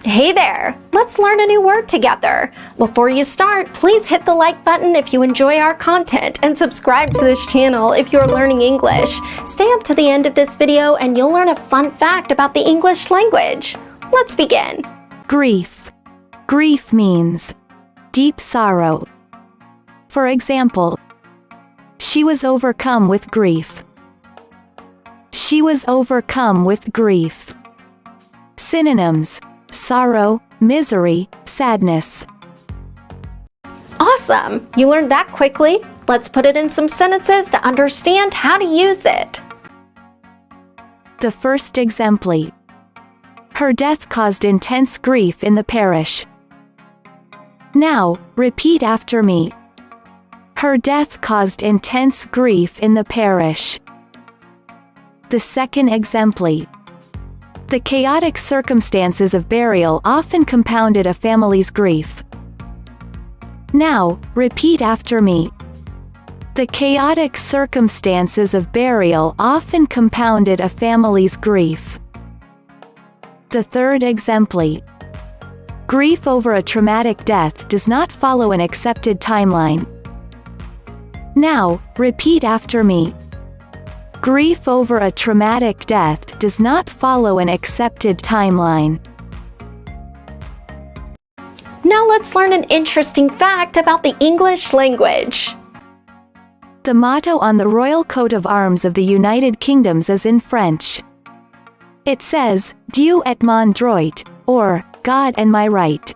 Hey there! Let's learn a new word together. Before you start, please hit the like button if you enjoy our content and subscribe to this channel if you're learning English. Stay up to the end of this video and you'll learn a fun fact about the English language. Let's begin. Grief. Grief means deep sorrow. For example, she was overcome with grief. She was overcome with grief. Synonyms: sorrow, misery, sadness. Awesome! You learned that quickly. Let's put it in some sentences to understand how to use it. The first exempli. Her death caused intense grief in the parish. Now, repeat after me. Her death caused intense grief in the parish. The second exempli. The chaotic circumstances of burial often compounded a family's grief. Now, repeat after me. The chaotic circumstances of burial often compounded a family's grief. The third exempli. Grief over a traumatic death does not follow an accepted timeline. Now, repeat after me. Grief over a traumatic death does not follow an accepted timeline. Now let's learn an interesting fact about the English language. The motto on the royal coat of arms of the United Kingdom is in French. It says, Dieu et mon droit, or, God and my right.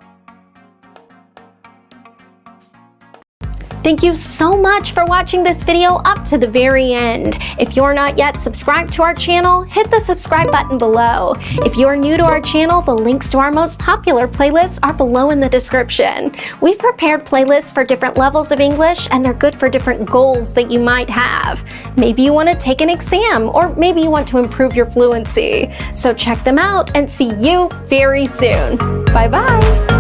Thank you so much for watching this video up to the very end. If you're not yet subscribed to our channel, hit the subscribe button below. If you're new to our channel, the links to our most popular playlists are below in the description. We've prepared playlists for different levels of English, and they're good for different goals that you might have. Maybe you want to take an exam, or maybe you want to improve your fluency. So check them out and see you very soon. Bye-bye.